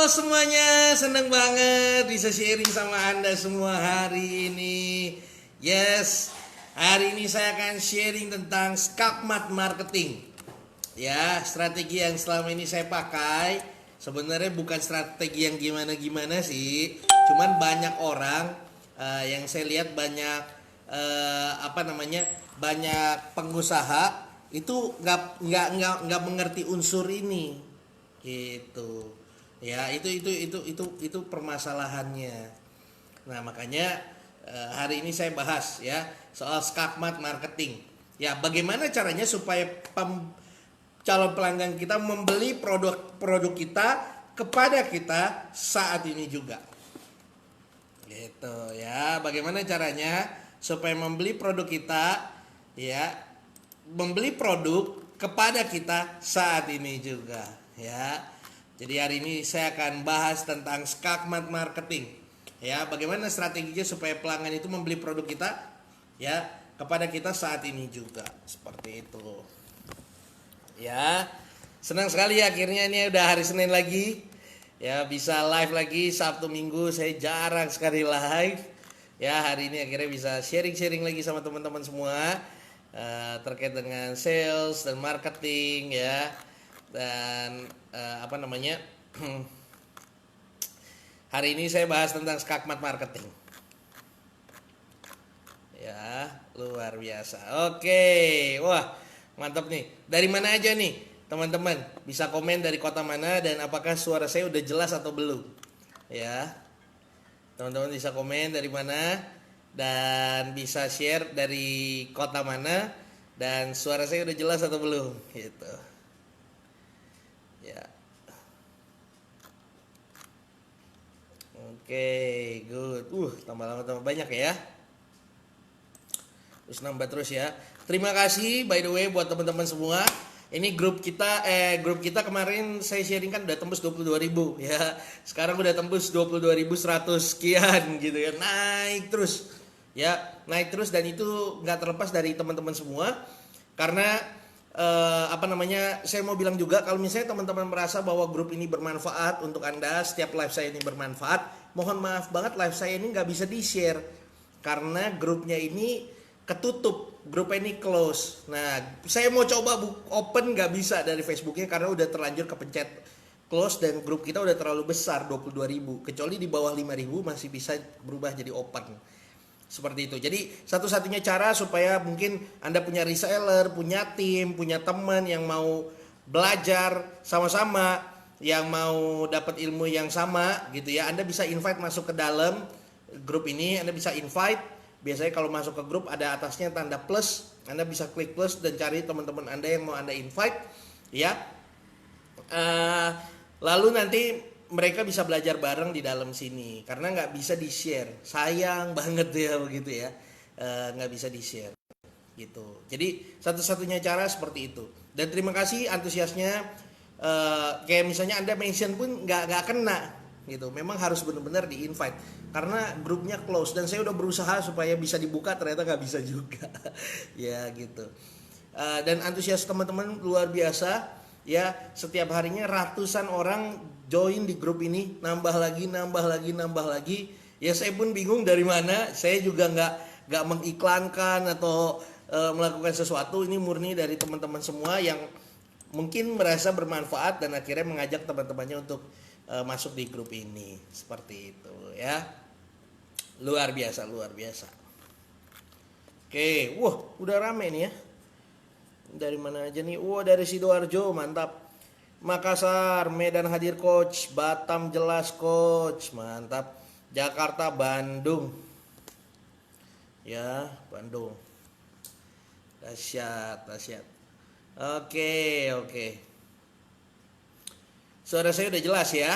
semuanya, seneng banget bisa sharing sama Anda semua hari ini. Yes, hari ini saya akan sharing tentang skakmat marketing. Ya, strategi yang selama ini saya pakai sebenarnya bukan strategi yang gimana-gimana sih. Cuman banyak orang yang saya lihat banyak banyak pengusaha itu nggak mengerti unsur ini gitu. Ya, itu permasalahannya. Nah, makanya hari ini saya bahas ya soal skakmat marketing. Ya, bagaimana caranya supaya calon pelanggan kita membeli produk kita kepada kita saat ini juga. Gitu ya. Bagaimana caranya supaya membeli produk kita membeli produk kepada kita saat ini juga ya. Jadi hari ini saya akan bahas tentang skakmat marketing. Ya, bagaimana strateginya supaya pelanggan itu membeli produk kita ya kepada kita saat ini juga. Seperti itu. Ya. Senang sekali akhirnya ini udah hari Senin lagi. Ya, bisa live lagi Sabtu Minggu saya jarang sekali live. Ya, hari ini akhirnya bisa sharing-sharing lagi sama teman-teman semua terkait dengan sales dan marketing ya. Dan hari ini saya bahas tentang skakmat marketing. Ya, luar biasa. Oke, wah mantap nih. Dari mana aja nih teman-teman? Bisa komen dari kota mana dan apakah suara saya udah jelas atau belum? Ya, teman-teman bisa komen dari mana dan bisa share dari kota mana dan suara saya udah jelas atau belum gitu. Ya. Oke, good. Tambah lama tambah banyak ya. Terus nambah terus ya. Terima kasih by the way buat teman-teman semua. Ini grup kita kemarin saya sharing kan udah tembus 22.000 ya. Sekarang udah tembus 22.100 sekian gitu ya. Naik terus. Ya, naik terus dan itu nggak terlepas dari teman-teman semua. Karena saya mau bilang juga kalau misalnya teman-teman merasa bahwa grup ini bermanfaat untuk Anda, setiap live saya ini bermanfaat, mohon maaf banget live saya ini nggak bisa di-share karena grupnya ini ketutup, grupnya ini close. Nah, saya mau coba open nggak bisa dari Facebooknya karena udah terlanjur kepencet close dan grup kita udah terlalu besar 22.000. Kecuali di bawah 5.000 masih bisa berubah jadi open. Seperti itu. Jadi satu-satunya cara supaya mungkin Anda punya reseller, punya tim, punya teman yang mau belajar sama-sama, yang mau dapat ilmu yang sama gitu ya. Anda bisa invite masuk ke dalam grup ini, Anda bisa invite. Biasanya kalau masuk ke grup ada atasnya tanda plus, Anda bisa klik plus dan cari teman-teman Anda yang mau Anda invite ya. Lalu nanti mereka bisa belajar bareng di dalam sini karena nggak bisa di-share, sayang banget ya begitu ya, nggak bisa di-share gitu. Jadi satu-satunya cara seperti itu. Dan terima kasih antusiasnya, kayak misalnya Anda mention pun nggak kena gitu. Memang harus benar-benar di-invite karena grupnya close dan saya udah berusaha supaya bisa dibuka ternyata nggak bisa juga ya gitu. Dan antusias teman-teman luar biasa. Ya, setiap harinya ratusan orang join di grup ini, nambah lagi. Ya saya pun bingung dari mana. Saya juga nggak mengiklankan atau melakukan sesuatu. Ini murni dari teman-teman semua yang mungkin merasa bermanfaat dan akhirnya mengajak teman-temannya untuk masuk di grup ini. Seperti itu ya. Luar biasa. Oke, udah rame nih ya. Dari mana aja nih? Dari Sidoarjo, mantap. Makassar, Medan hadir coach. Batam jelas coach, mantap. Jakarta, Bandung. Ya, Bandung. Dahsyat. Oke. Suara saya udah jelas ya.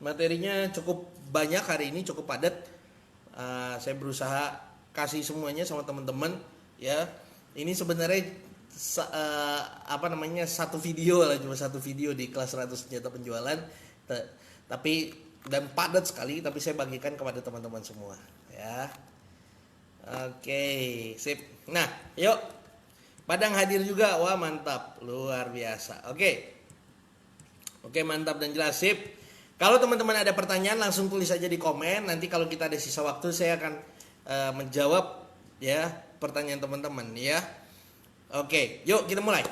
Materinya cukup banyak hari ini, cukup padat. Saya berusaha kasih semuanya sama teman-teman ya. Ini sebenarnya satu video lah, cuma satu video di kelas 100 senjata penjualan, tapi dan padat sekali, tapi saya bagikan kepada teman-teman semua ya. Oke, sip. Nah, yuk Padang hadir juga, wah mantap, luar biasa. Oke, mantap dan jelas, sip. Kalau teman-teman ada pertanyaan langsung tulis aja di komen. Nanti kalau kita ada sisa waktu saya akan menjawab ya pertanyaan teman-teman ya. Oke, yuk kita mulai.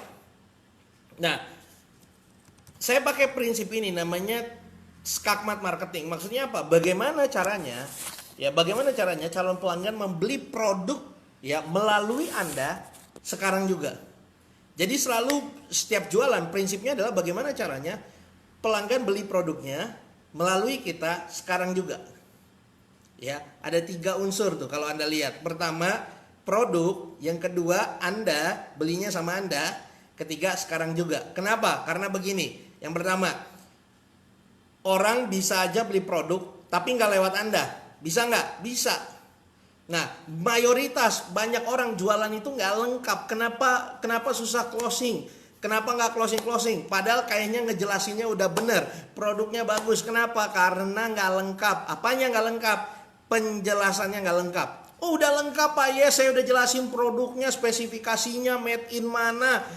Nah, saya pakai prinsip ini namanya skakmat marketing. Maksudnya apa? Bagaimana caranya? Ya, bagaimana caranya calon pelanggan membeli produk ya melalui Anda sekarang juga. Jadi selalu setiap jualan prinsipnya adalah bagaimana caranya pelanggan beli produknya melalui kita sekarang juga. Ya, ada 3 unsur tuh kalau Anda lihat. Pertama, produk, yang kedua Anda belinya sama Anda, ketiga sekarang juga. Kenapa? Karena begini. Yang pertama, orang bisa aja beli produk tapi nggak lewat Anda. Bisa nggak? Bisa. Nah, mayoritas banyak orang jualan itu nggak lengkap. Kenapa susah closing? Kenapa nggak closing? Padahal kayaknya ngejelasinnya udah bener. Produknya bagus. Kenapa? Karena nggak lengkap. Apanya nggak lengkap? Penjelasannya nggak lengkap. Oh, udah lengkap Pak, ya saya udah jelasin produknya, spesifikasinya, made in mana,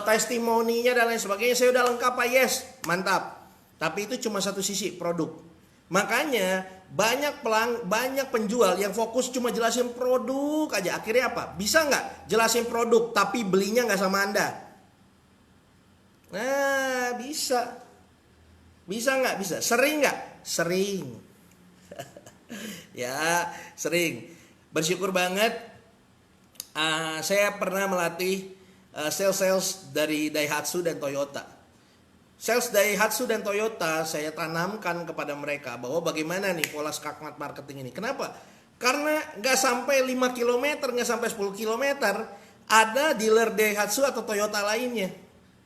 testimoninya dan lain sebagainya. Saya udah lengkap Pak, yes, mantap. Tapi itu cuma satu sisi produk. Makanya banyak penjual yang fokus cuma jelasin produk aja. Akhirnya apa? Bisa nggak jelasin produk tapi belinya nggak sama Anda? Nah, bisa. Bisa nggak? Bisa. Sering nggak? Sering. Ya, sering. Bersyukur banget. Saya pernah melatih sales dari Daihatsu dan Toyota. Sales Daihatsu dan Toyota saya tanamkan kepada mereka bahwa bagaimana nih pola skakmat marketing ini. Kenapa? Karena nggak sampai 5 km, nggak sampai 10 km ada dealer Daihatsu atau Toyota lainnya.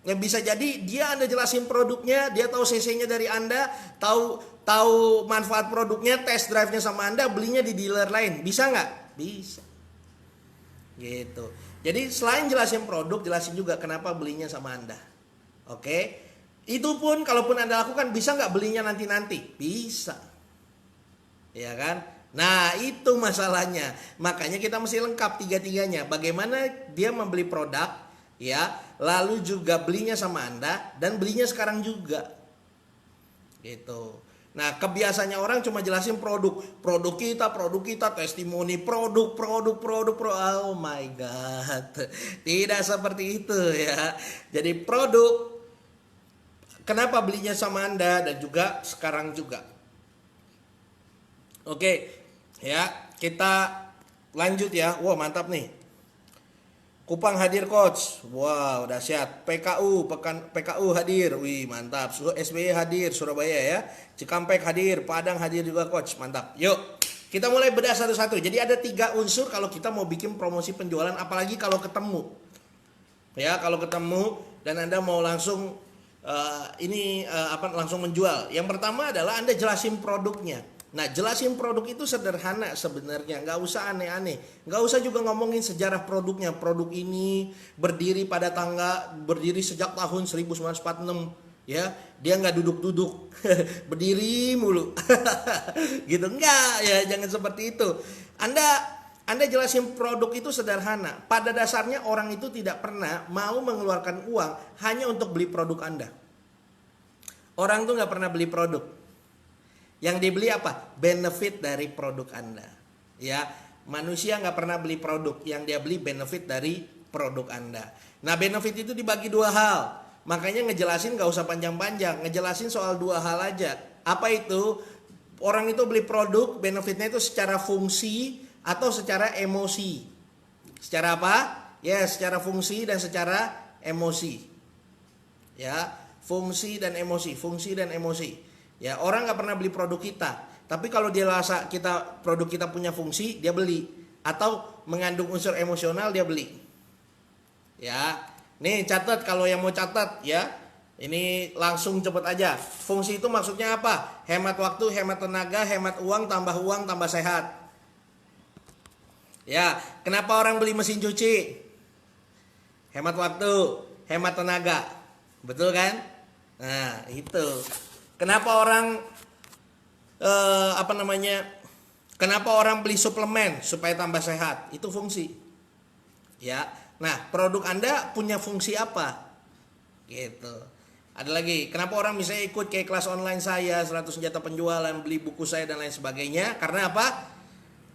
Yang bisa jadi dia Anda jelasin produknya, dia tahu cc-nya dari Anda, tahu manfaat produknya, test drive-nya sama Anda, belinya di dealer lain. Bisa nggak? Bisa. Gitu. Jadi selain jelasin produk, jelasin juga kenapa belinya sama Anda. Oke? Itu pun kalaupun Anda lakukan, bisa nggak belinya nanti-nanti? Bisa. Ya kan? Nah, itu masalahnya. Makanya kita mesti lengkap tiga-tiganya. Bagaimana dia membeli produk, ya, lalu juga belinya sama Anda dan belinya sekarang juga. Gitu. Nah, kebiasaannya orang cuma jelasin produk kita, testimoni produk. Oh my god. Tidak seperti itu ya. Jadi produk, kenapa belinya sama Anda dan juga sekarang juga. Oke, ya, kita lanjut ya. Wah, mantap nih. Kupang hadir coach. Wow, dahsyat. PKU hadir. Wih, mantap. SBY hadir, Surabaya ya. Cikampek hadir, Padang hadir juga coach. Mantap. Yuk, kita mulai bedah satu-satu. Jadi ada 3 unsur kalau kita mau bikin promosi penjualan, apalagi kalau ketemu. Ya, kalau ketemu dan Anda mau langsung langsung menjual. Yang pertama adalah Anda jelasin produknya. Nah, jelasin produk itu sederhana sebenarnya, nggak usah aneh-aneh, nggak usah juga ngomongin sejarah produknya. Produk ini berdiri sejak tahun 1946, ya, dia nggak duduk-duduk, berdiri mulu, gitu, enggak ya, jangan seperti itu. Anda jelasin produk itu sederhana. Pada dasarnya orang itu tidak pernah mau mengeluarkan uang hanya untuk beli produk Anda. Orang tuh nggak pernah beli produk. Yang dibeli apa? Benefit dari produk Anda. Ya, manusia nggak pernah beli produk. Yang dia beli benefit dari produk Anda. Nah, benefit itu dibagi 2 hal. Makanya ngejelasin nggak usah panjang-panjang. Ngejelasin soal 2 hal aja. Apa itu? Orang itu beli produk, benefitnya itu secara fungsi atau secara emosi. Secara apa? Ya, secara fungsi dan secara emosi. Ya, fungsi dan emosi. Ya, orang nggak pernah beli produk kita, tapi kalau dia rasa produk kita punya fungsi, dia beli. Atau mengandung unsur emosional, dia beli. Ya, nih catat kalau yang mau catat ya. Ini langsung cepet aja. Fungsi itu maksudnya apa? Hemat waktu, hemat tenaga, hemat uang, tambah sehat. Ya, kenapa orang beli mesin cuci? Hemat waktu, hemat tenaga. Betul kan? Nah, itu. Kenapa orang Kenapa orang beli suplemen supaya tambah sehat? Itu fungsi. Ya. Nah, produk Anda punya fungsi apa? Gitu. Ada lagi, kenapa orang bisa ikut kayak kelas online saya, 100 senjata penjualan, beli buku saya dan lain sebagainya? Karena apa?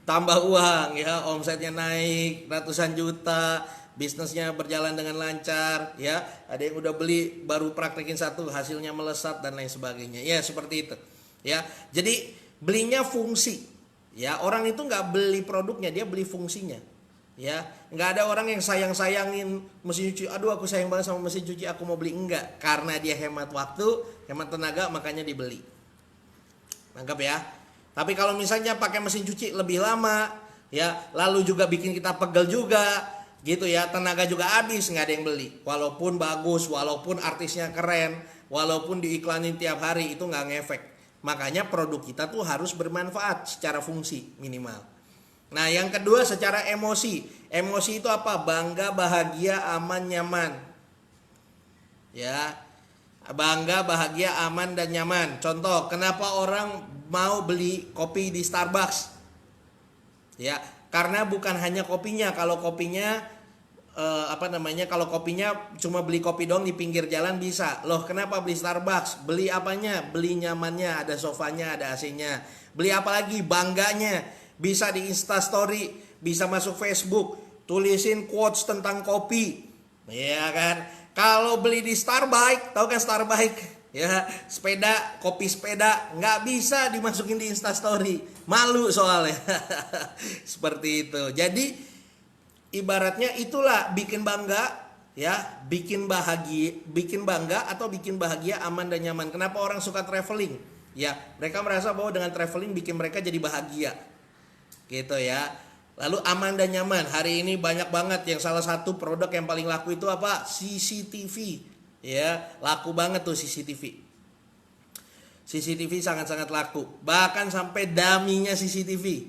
Tambah uang ya, omsetnya naik ratusan juta, bisnisnya berjalan dengan lancar ya. Ada yang udah beli baru praktekin satu, hasilnya melesat dan lain sebagainya. Ya, seperti itu. Ya. Jadi belinya fungsi. Ya, orang itu nggak beli produknya, dia beli fungsinya. Ya, nggak ada orang yang sayang-sayangin mesin cuci. Aduh, aku sayang banget sama mesin cuci, aku mau beli. Enggak, karena dia hemat waktu, hemat tenaga, makanya dibeli. Nangkap ya. Tapi kalau misalnya pakai mesin cuci lebih lama, ya, lalu juga bikin kita pegel juga, gitu ya, tenaga juga habis, nggak ada yang beli. Walaupun bagus, walaupun artisnya keren, walaupun diiklanin tiap hari, itu nggak ngefek. Makanya produk kita tuh harus bermanfaat secara fungsi minimal. Nah, yang kedua secara emosi. Emosi itu apa? Bangga, bahagia, aman, nyaman. Ya. Bangga, bahagia, aman, dan nyaman. Contoh, kenapa orang mau beli kopi di Starbucks? Ya, karena bukan hanya kopinya. Kalau kopinya kalau kopinya cuma beli kopi dong di pinggir jalan bisa. Loh, kenapa beli Starbucks? Beli apanya? Beli nyamannya, ada sofanya, ada AC-nya. Beli apa lagi? Bangganya. Bisa di Insta Story, bisa masuk Facebook, tulisin quotes tentang kopi. Ya kan? Kalau beli di Starbike, tahu kan Starbike? Ya, sepeda, kopi sepeda nggak bisa dimasukin di Insta Story, malu soalnya. Seperti itu. Jadi ibaratnya itulah bikin bangga, ya, bikin bahagia, bikin bangga atau bikin bahagia, aman dan nyaman. Kenapa orang suka traveling? Ya, mereka merasa bahwa dengan traveling bikin mereka jadi bahagia, gitu ya. Lalu aman dan nyaman. Hari ini banyak banget yang salah satu produk yang paling laku itu apa? CCTV. Ya, laku banget tuh CCTV. CCTV sangat-sangat laku. Bahkan sampai daminya CCTV.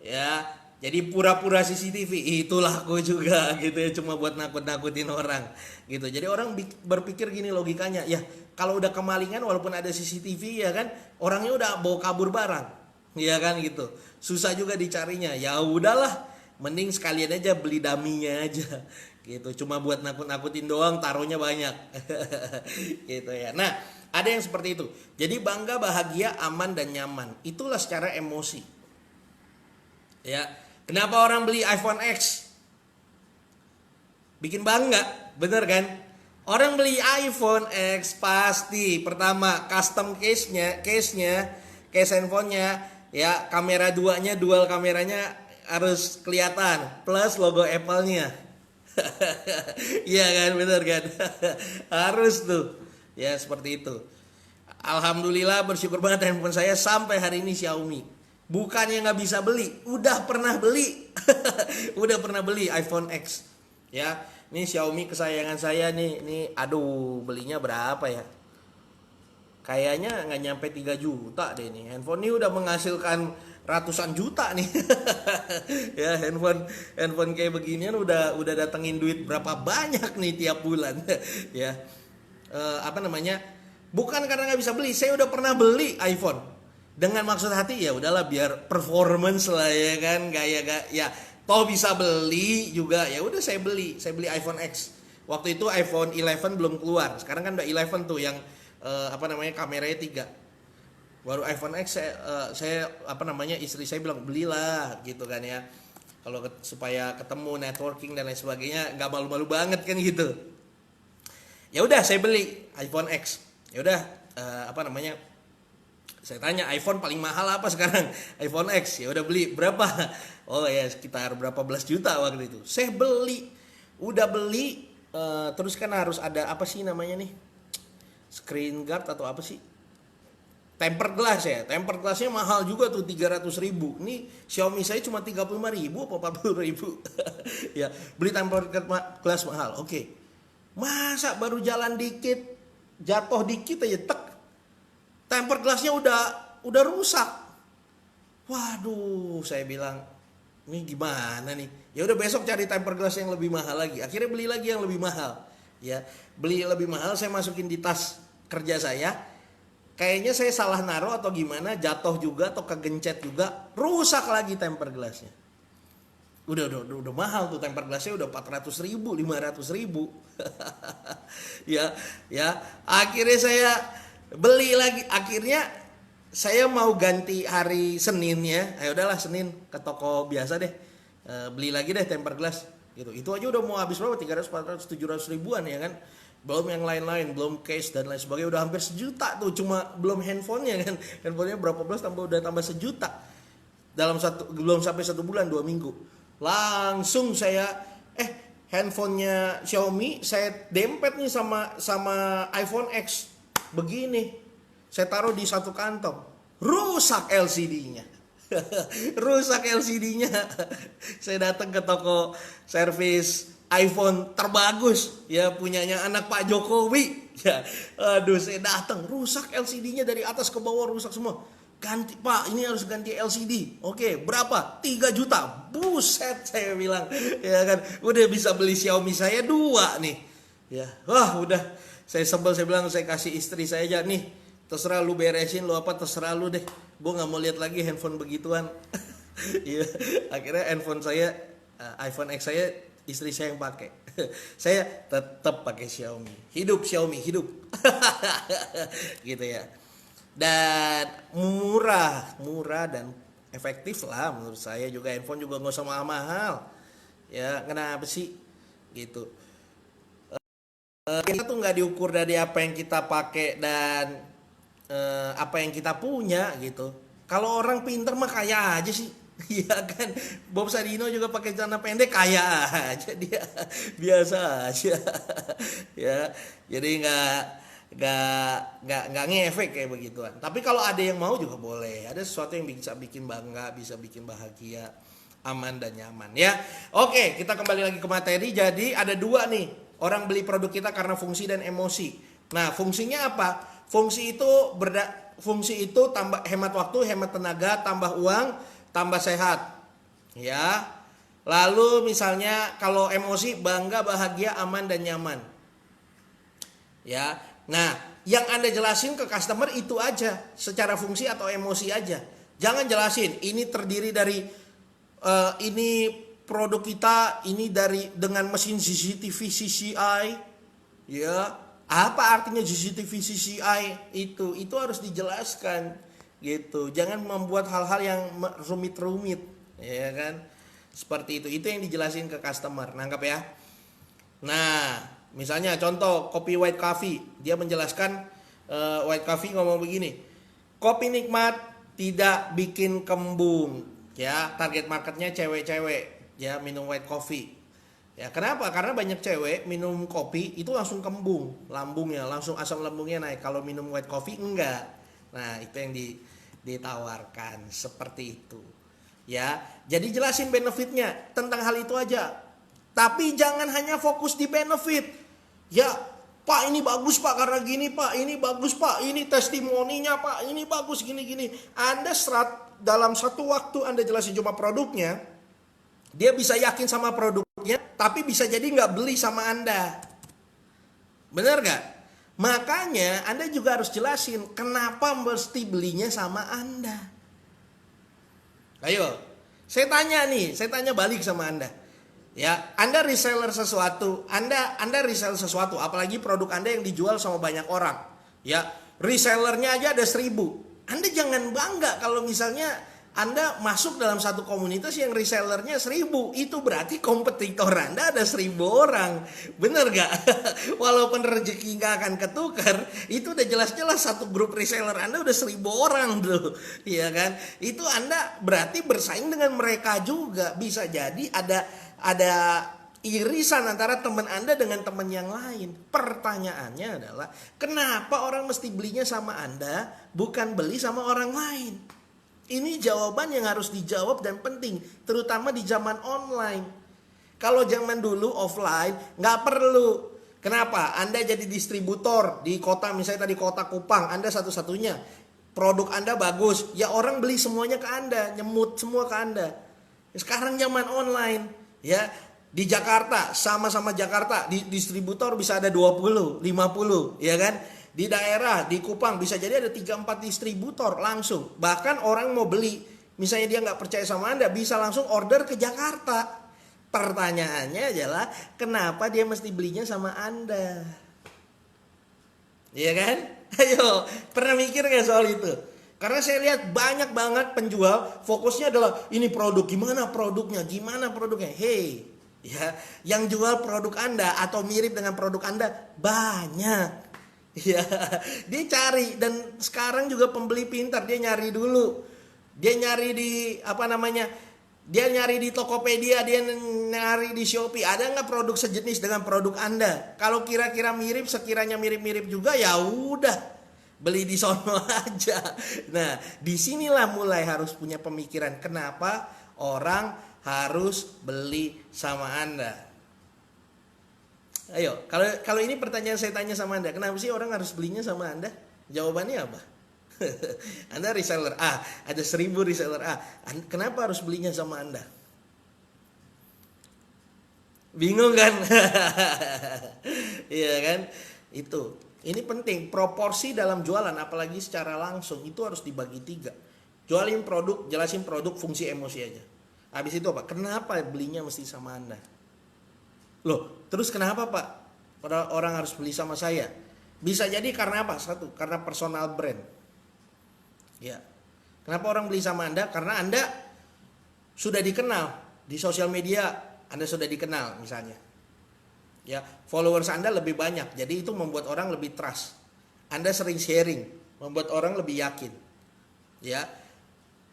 Ya, jadi pura-pura CCTV itu laku juga gitu ya, cuma buat nakut-nakutin orang gitu. Jadi orang berpikir gini logikanya, ya kalau udah kemalingan walaupun ada CCTV ya kan, orangnya udah bawa kabur barang. Iya kan gitu, susah juga dicarinya. Ya udahlah, mending sekalian aja beli daminya aja gitu, cuma buat nakut-nakutin doang, taruhnya banyak. Gitu ya. Nah, ada yang seperti itu. Jadi bangga, bahagia, aman dan nyaman, itulah secara emosi. Ya, kenapa orang beli iPhone X? Bikin bangga, bener kan? Orang beli iPhone X pasti pertama custom case-nya, case handphonenya. Ya, kamera duanya, dual kameranya harus kelihatan, plus logo Apple-nya. Iya kan, bener kan? Harus tuh. Ya, seperti itu. Alhamdulillah, bersyukur banget handphone saya sampai hari ini Xiaomi. Bukannya nggak bisa beli, udah pernah beli. Udah pernah beli iPhone X. Ya, ini Xiaomi kesayangan saya nih. Ini aduh, belinya berapa ya? Kayaknya nggak nyampe 3 juta deh nih. Handphone ini udah menghasilkan ratusan juta nih. Ya, handphone kayak beginian udah datengin duit berapa banyak nih tiap bulan. Ya. Bukan karena nggak bisa beli, saya udah pernah beli iPhone. Dengan maksud hati ya udahlah biar performance lah ya kan, gaya ya. Toh bisa beli juga, ya udah saya beli iPhone X. Waktu itu iPhone 11 belum keluar. Sekarang kan udah 11 tuh yang kameranya 3. Baru iPhone X saya istri saya bilang belilah gitu kan ya, kalau supaya ketemu networking dan lain sebagainya, nggak malu-malu banget kan gitu. Ya udah saya beli iPhone X. Ya udah saya tanya iPhone paling mahal apa sekarang? iPhone X. Ya udah beli berapa? Oh ya sekitar berapa belas juta waktu itu. Saya beli, udah beli, terus kan harus ada apa sih namanya nih? Screen guard atau apa sih, tempered glass ya. Tempered glassnya mahal juga tuh, 300 ribu. Ini Xiaomi saya cuma 35 ribu apa 40 ribu. Ya, beli tempered glass mahal. Oke. Masa baru jalan dikit, jatuh dikit aja tek, tempered glassnya udah rusak. Waduh, saya bilang ini gimana nih? Ya udah besok cari tempered glass yang lebih mahal lagi. Akhirnya beli lagi yang lebih mahal. Ya, beli lebih mahal, saya masukin di tas kerja saya. Kayaknya saya salah naruh atau gimana, jatuh juga atau kegencet juga, rusak lagi tempered glassnya. Udah mahal tuh, tempered glassnya udah 400.000, 500.000. Ya, ya. Akhirnya saya beli lagi. Akhirnya saya mau ganti hari Senin ya. Ayo udahlah Senin ke toko biasa deh. Beli lagi deh tempered glass gitu. Itu aja udah mau habis berapa? 300, 400, 700 ribuan ya kan. Belum yang lain-lain, belum case dan lain sebagainya, udah hampir sejuta tuh, cuma belum handphonenya kan. Handphonenya berapa belas udah tambah sejuta. Belum sampai 1 bulan, 2 minggu. Langsung saya handphonenya Xiaomi saya dempet nih sama iPhone X. Begini. Saya taruh di satu kantong. Rusak LCD-nya. Rusak LCD-nya. Saya datang ke toko servis iPhone terbagus ya, punyanya anak Pak Jokowi. Ya, aduh saya datang, rusak LCD-nya dari atas ke bawah, rusak semua. Ganti Pak, ini harus ganti LCD. Oke, berapa? 3 juta. Buset, saya bilang. Ya kan, udah bisa beli Xiaomi saya 2 nih. Ya, wah udah. Saya sebel, saya bilang saya kasih istri saya aja nih. Terserah lu beresin, lu apa terserah lu deh. Gue nggak mau lihat lagi handphone begituan. Iya, akhirnya handphone saya, iPhone X saya, istri saya yang pakai. Saya tetap pakai Xiaomi. Hidup Xiaomi, hidup. Gitu ya. Dan murah dan efektif lah menurut saya juga. Handphone juga nggak usah mahal-mahal. Ya kenapa sih gitu? Kita tuh nggak diukur dari apa yang kita pakai dan apa yang kita punya gitu. Kalau orang pinter mah kaya aja sih. Iya kan, Bob Sadino juga pakai celana pendek kaya aja dia, biasa aja. Ya, jadi nggak ngefek kayak begituan. Tapi kalau ada yang mau juga boleh. Ada sesuatu yang bisa bikin bangga, bisa bikin bahagia, aman dan nyaman ya. Oke, kita kembali lagi ke materi. Jadi ada 2 nih, orang beli produk kita karena fungsi dan emosi. Nah, fungsinya apa? Fungsi itu tambah hemat waktu, hemat tenaga, tambah uang, tambah sehat. Ya. Lalu misalnya kalau emosi, bangga, bahagia, aman dan nyaman. Ya. Nah, yang Anda jelasin ke customer itu aja, secara fungsi atau emosi aja. Jangan jelasin ini terdiri dari ini produk kita ini dengan mesin CCTV CCI. Ya. Apa artinya CCTV CCI itu? Itu harus dijelaskan gitu. Jangan membuat hal-hal yang rumit-rumit, ya kan? Seperti itu yang dijelasin ke customer. Nangkap ya? Nah, misalnya contoh kopi white coffee, dia menjelaskan white coffee ngomong begini. Kopi nikmat, tidak bikin kembung, ya. Target marketnya cewek-cewek, ya, minum white coffee. Ya, kenapa? Karena banyak cewek minum kopi itu langsung kembung, lambungnya, langsung asam lambungnya naik. Kalau minum white coffee enggak. Nah, itu yang ditawarkan seperti itu. Ya, jadi jelasin benefitnya tentang hal itu aja. Tapi jangan hanya fokus di benefit. Ya, Pak ini bagus Pak karena gini Pak, ini bagus Pak, ini testimoninya Pak, ini bagus gini-gini. Anda dalam satu waktu Anda jelasin cuma produknya, dia bisa yakin sama produknya, tapi bisa jadi nggak beli sama Anda. Benar nggak? Makanya Anda juga harus jelasin kenapa mesti belinya sama Anda. Ayo, saya tanya balik sama Anda. Ya, Anda reseller sesuatu, Anda resell sesuatu, apalagi produk Anda yang dijual sama banyak orang. Ya, resellernya aja ada 1000. Anda jangan bangga kalau misalnya Anda masuk dalam satu komunitas yang resellernya 1000. Itu berarti kompetitor Anda ada 1000 orang. Bener gak? Walaupun rezeki gak akan ketukar, itu udah jelas-jelas satu grup reseller Anda udah 1000 orang tuh. Iya kan? Itu Anda berarti bersaing dengan mereka juga. Bisa jadi ada irisan antara teman Anda dengan teman yang lain. Pertanyaannya adalah, kenapa orang mesti belinya sama Anda, bukan beli sama orang lain? Ini jawaban yang harus dijawab dan penting, terutama di zaman online. Kalau zaman dulu offline, nggak perlu. Kenapa? Anda jadi distributor di kota, misalnya tadi kota Kupang, Anda satu-satunya. Produk Anda bagus, ya orang beli semuanya ke Anda, nyemut semua ke Anda. Sekarang zaman online, ya di Jakarta, sama-sama Jakarta, di distributor bisa ada 20, 50, ya kan? Di daerah, di Kupang bisa jadi ada 3-4 distributor langsung. Bahkan orang mau beli, misalnya dia nggak percaya sama Anda, bisa langsung order ke Jakarta. Pertanyaannya adalah kenapa dia mesti belinya sama Anda? Iya kan? Ayo, pernah mikir nggak soal itu? Karena saya lihat banyak banget penjual fokusnya adalah ini produk, gimana produknya. Hey, ya, yang jual produk Anda atau mirip dengan produk Anda banyak. Ya, dia cari, dan sekarang juga pembeli pintar, dia nyari dulu. Dia nyari di apa namanya? Dia nyari di Tokopedia, dia nyari di Shopee, ada nggak produk sejenis dengan produk Anda? Kalau kira-kira mirip, sekiranya mirip-mirip juga, ya udah beli di sono aja. Nah, disinilah mulai harus punya pemikiran kenapa orang harus beli sama Anda. Ayo, kalau ini pertanyaan saya tanya sama Anda, kenapa sih orang harus belinya sama Anda? Jawabannya apa? Anda reseller A, ada 1000 reseller A. Kenapa harus belinya sama Anda? Bingung kan? Iya kan? Itu. Ini penting, proporsi dalam jualan apalagi secara langsung itu harus dibagi 3. Jualin produk, jelasin produk, fungsi, emosi aja. Habis itu apa? Kenapa belinya mesti sama Anda? Loh, terus kenapa Pak orang harus beli sama saya? Bisa jadi karena apa? Satu, karena personal brand. Ya. Kenapa orang beli sama Anda? Karena Anda sudah dikenal di sosial media, Anda sudah dikenal misalnya. Ya, followers Anda lebih banyak. Jadi itu membuat orang lebih trust. Anda sering sharing, membuat orang lebih yakin. Ya.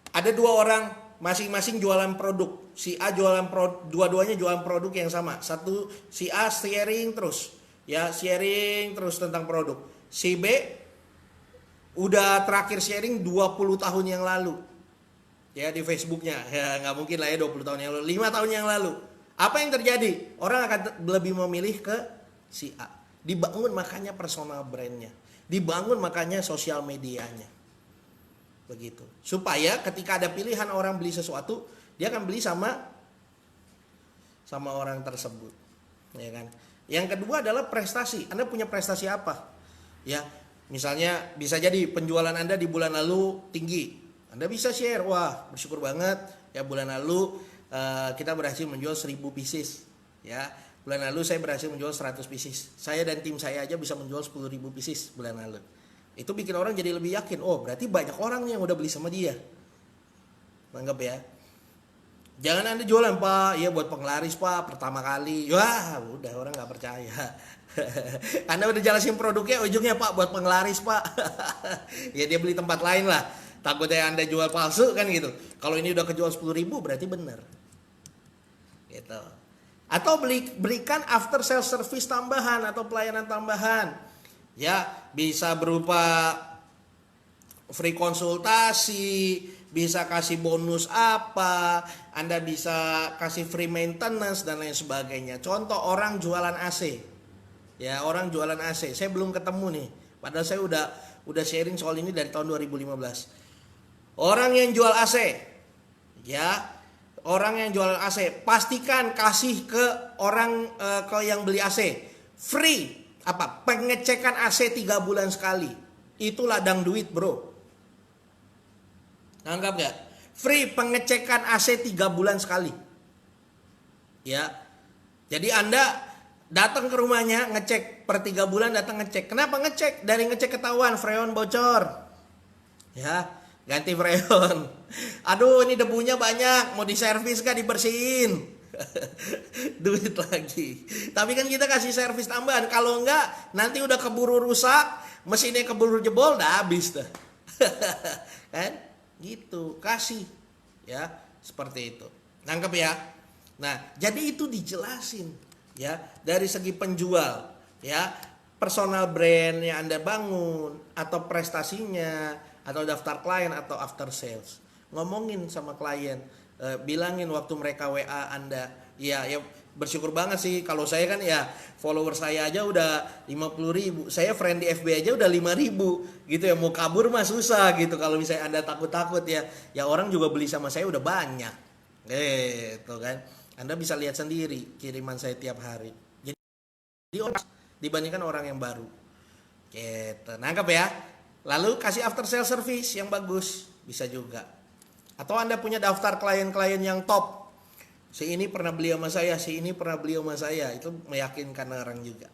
Ada 2 orang masing-masing jualan produk. Si A jualan produk, dua-duanya jualan produk yang sama. Satu, si A sharing terus, ya sharing terus tentang produk. Si B udah terakhir sharing 20 tahun yang lalu, ya di Facebooknya. Ya nggak mungkin lah ya 20 tahun yang lalu, 5 tahun yang lalu. Apa yang terjadi? Orang akan lebih memilih ke si A. Dibangun makanya personal brandnya, dibangun makanya sosial medianya. Begitu. Supaya ketika ada pilihan orang beli sesuatu, dia akan beli sama orang tersebut. Ya kan? Yang kedua adalah prestasi. Anda punya prestasi apa? Ya, misalnya bisa jadi penjualan Anda di bulan lalu tinggi. Anda bisa share, wah, bersyukur banget ya bulan lalu kita berhasil menjual 1000 pieces. Ya, bulan lalu saya berhasil menjual 100 pieces. Saya dan tim saya aja bisa menjual 10.000 pieces bulan lalu. Itu bikin orang jadi lebih yakin. Oh, berarti banyak orang yang udah beli sama dia. Anggap ya. Jangan Anda jualan Pak, ya buat penglaris Pak, pertama kali. Wah, udah orang nggak percaya. Anda udah jelasin produknya, ujungnya Pak buat penglaris Pak. Ya dia beli tempat lain lah. Takutnya Anda jual palsu kan gitu. Kalau ini udah kejual 10.000 berarti benar. Gitu. Atau berikan after sales service tambahan atau pelayanan tambahan. Ya, bisa berupa free konsultasi, bisa kasih bonus apa, Anda bisa kasih free maintenance dan lain sebagainya. Contoh orang jualan AC. Ya, orang jualan AC. Saya belum ketemu nih. Padahal saya udah sharing soal ini dari tahun 2015. Orang yang jual AC. Ya, orang yang jual AC, pastikan kasih ke orang ke yang beli AC free apa? Pengecekan AC 3 bulan sekali. Itu ladang duit, Bro. Anggap gak? Free pengecekan AC 3 bulan sekali. Ya. Jadi Anda datang ke rumahnya, ngecek per 3 bulan, datang ngecek. Kenapa ngecek? Dari ngecek ketahuan freon bocor. Ya, ganti freon. Aduh, ini debunya banyak, mau diservis kah, dibersihin? Duit lagi. Tapi kan kita kasih servis tambahan. Kalau enggak, nanti udah keburu rusak, mesinnya keburu jebol, dah habis dah. Kan? Gitu, kasih ya, seperti itu. Nangkep ya? Nah, jadi itu dijelasin ya, dari segi penjual ya, personal brand yang Anda bangun atau prestasinya atau daftar klien atau after sales. Ngomongin sama klien, bilangin waktu mereka WA Anda, ya bersyukur banget sih. Kalau saya kan ya follower saya aja udah 50.000, saya friend di FB aja udah 5.000 gitu ya. Mau kabur mah susah gitu. Kalau misalnya Anda takut-takut ya orang juga beli sama saya udah banyak gitu kan. Anda bisa lihat sendiri kiriman saya tiap hari. Jadi orang dibandingkan orang yang baru gitu. Nangkep ya. Lalu kasih after sales service yang bagus, bisa juga. Atau Anda punya daftar klien-klien yang top, Si ini pernah beli sama saya, si ini pernah beli sama saya. Itu meyakinkan orang juga.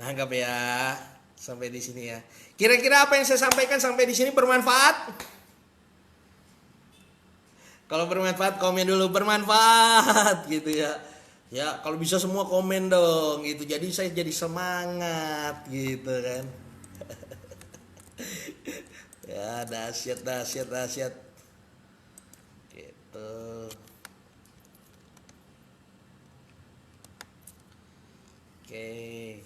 Nangkap ya. Sampai di sini ya. Kira-kira apa yang saya sampaikan sampai di sini bermanfaat? Kalau bermanfaat komen dulu, bermanfaat gitu ya. Ya, kalau bisa semua komen dong gitu. Jadi saya jadi semangat gitu kan. Ya, dahsyat. Gitu. Oke.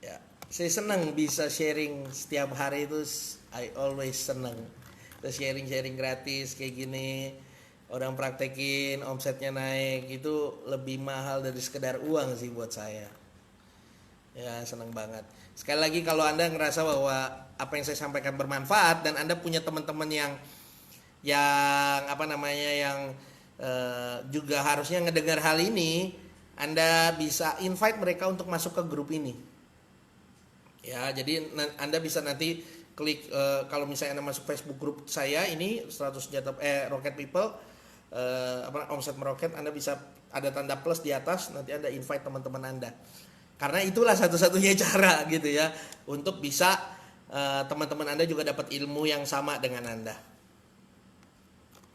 Ya, saya senang bisa sharing setiap hari itu. I always senang. Terus sharing gratis kayak gini. Orang praktekin, omsetnya naik, itu lebih mahal dari sekedar uang sih buat saya. Ya, senang banget. Sekali lagi kalau Anda ngerasa bahwa apa yang saya sampaikan bermanfaat dan Anda punya teman-teman yang apa namanya yang juga harusnya ngedengar hal ini, Anda bisa invite mereka untuk masuk ke grup ini. Ya, jadi Anda bisa nanti klik kalau misalnya Anda masuk Facebook grup saya ini 100 Senjata Rocket People, omset meroket, Anda bisa ada tanda plus di atas, nanti Anda invite teman-teman Anda. Karena itulah satu-satunya cara gitu ya untuk bisa teman-teman Anda juga dapat ilmu yang sama dengan Anda.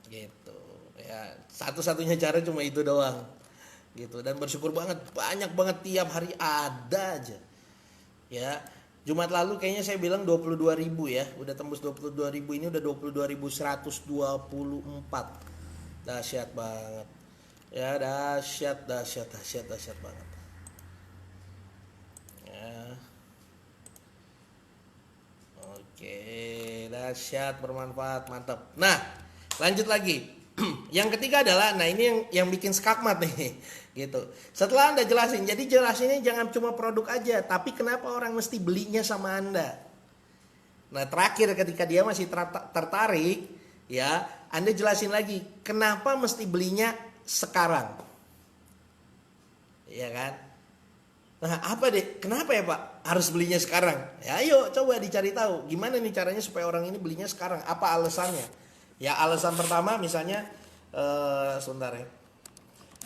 Gitu. Ya, satu-satunya cara cuma itu doang. Gitu, dan bersyukur banget, banyak banget tiap hari ada aja. Ya, Jumat lalu kayaknya saya bilang 22.000 ya, udah tembus 22.000, ini udah 22.124. Dahsyat banget. Ya, dahsyat banget. Ya. Oke, dahsyat, bermanfaat, mantap. Nah, lanjut lagi. Yang ketiga adalah, nah ini yang bikin skakmat nih, gitu. Setelah Anda jelasin, jadi jelasinnya jangan cuma produk aja, tapi kenapa orang mesti belinya sama Anda. Nah, terakhir ketika dia masih tertarik, ya, Anda jelasin lagi, kenapa mesti belinya sekarang. Iya kan? Nah, apa deh? Kenapa ya Pak harus belinya sekarang? Ya ayo coba dicari tahu. Gimana nih caranya supaya orang ini belinya sekarang? Apa alasannya? Ya, alasan pertama misalnya sebentar ya.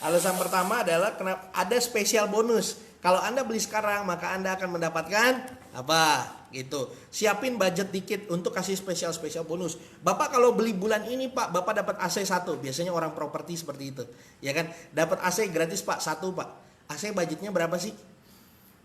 Alasan pertama adalah kenapa ada spesial bonus. Kalau Anda beli sekarang, maka Anda akan mendapatkan apa? Gitu. Siapin budget dikit untuk kasih spesial bonus. Bapak kalau beli bulan ini Pak, Bapak dapat AC 1. Biasanya orang properti seperti itu. Ya kan? Dapat AC gratis Pak, 1 Pak. AC budgetnya berapa sih?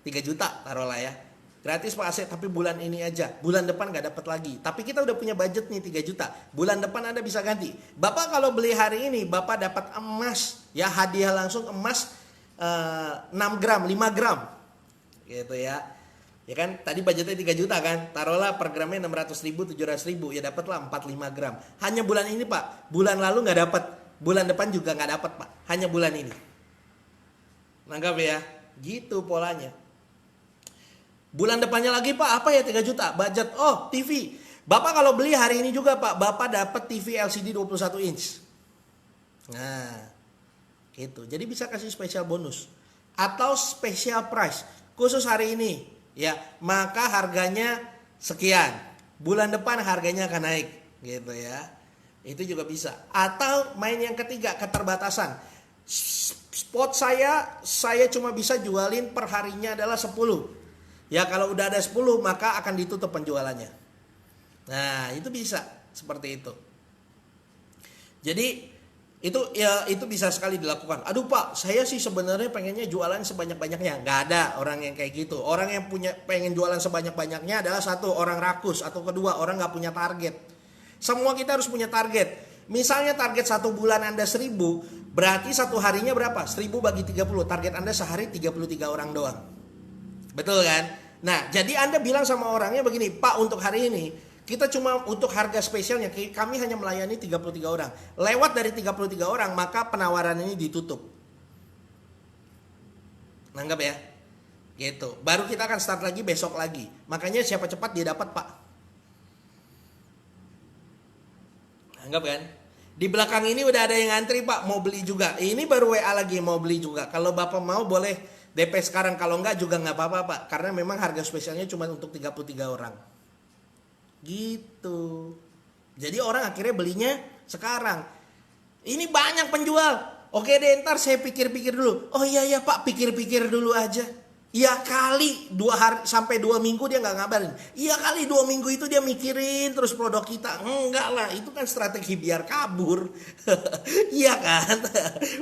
3 juta taruhlah ya. Gratis Pak AC, tapi bulan ini aja. Bulan depan gak dapat lagi. Tapi kita udah punya budget nih 3 juta. Bulan depan Anda bisa ganti. Bapak kalau beli hari ini, Bapak dapat emas. Ya, hadiah langsung emas 6 gram, 5 gram. Gitu ya. Ya kan, tadi budgetnya 3 juta kan. Taruhlah per gramnya 600.000, 700.000. Ya dapatlah 4-5 gram. Hanya bulan ini Pak. Bulan lalu gak dapat. Bulan depan juga gak dapat Pak. Hanya bulan ini. Nangkap ya? Gitu polanya. Bulan depannya lagi Pak, apa ya 3 juta? Budget, oh TV. Bapak kalau beli hari ini juga Pak, Bapak dapat TV LCD 21 inch. Nah, gitu. Jadi bisa kasih spesial bonus. Atau special price. Khusus hari ini. Ya, maka harganya sekian. Bulan depan harganya akan naik. Gitu ya. Itu juga bisa. Atau main yang ketiga, keterbatasan. Spot saya cuma bisa jualin per harinya adalah 10. Ya, kalau udah ada 10 maka akan ditutup penjualannya. Nah, itu bisa seperti itu. Jadi itu bisa sekali dilakukan. Aduh Pak, saya sih sebenarnya pengennya jualan sebanyak-banyaknya. Nggak ada orang yang kayak gitu. Orang yang pengen jualan sebanyak-banyaknya adalah satu, orang rakus. Atau kedua, orang nggak punya target. Semua kita harus punya target. Misalnya target 1 bulan Anda 1.000, berarti 1 harinya berapa? 1.000 bagi 30. Target Anda sehari 33 orang doang. Betul kan? Nah, jadi Anda bilang sama orangnya begini, Pak, untuk hari ini kita cuma untuk harga spesialnya kami hanya melayani 33 orang. Lewat dari 33 orang, maka penawaran ini ditutup. Nanggap ya? Gitu. Baru kita akan start lagi besok lagi. Makanya siapa cepat dia dapat, Pak. Nanggap kan? Di belakang ini udah ada yang ngantri Pak, mau beli juga. Ini baru WA lagi, mau beli juga. Kalau Bapak mau boleh DP sekarang, kalau enggak juga nggak apa-apa Pak, karena memang harga spesialnya cuma untuk 33 orang. Gitu. Jadi orang akhirnya belinya sekarang. Ini banyak penjual. Oke deh, ntar saya pikir-pikir dulu. Oh iya Pak, pikir-pikir dulu aja. Iya kali 2 hari sampai 2 minggu dia nggak ngabarin. Iya kali 2 minggu itu dia mikirin terus produk kita. Enggak lah, itu kan strategi biar kabur. Iya kan?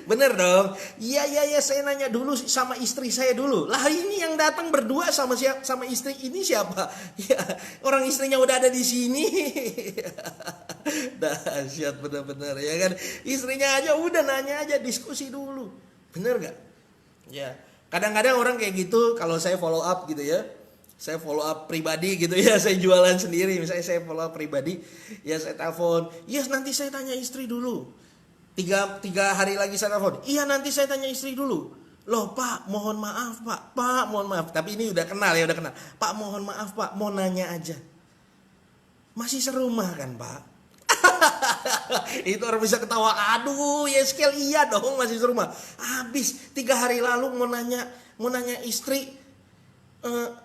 Bener dong. Iya saya nanya dulu sama istri saya dulu. Lah ini yang datang berdua sama istri ini siapa? Ya, orang istrinya udah ada di sini. Dahsyat bener-bener ya kan. Istrinya aja udah nanya aja, diskusi dulu. Bener gak? Ya. Kadang-kadang orang kayak gitu, kalau saya follow up gitu ya, saya follow up pribadi gitu ya, saya jualan sendiri, misalnya saya follow up pribadi, ya saya telepon, yes nanti saya tanya istri dulu, tiga hari lagi saya telepon, iya nanti saya tanya istri dulu, loh Pak mohon maaf Pak mohon maaf, tapi ini udah kenal, Pak mohon maaf Pak, mau nanya aja, masih serumah kan Pak? Itu orang bisa ketawa, aduh ya sekali iya dong masih serumah. Habis 3 hari lalu mau nanya istri,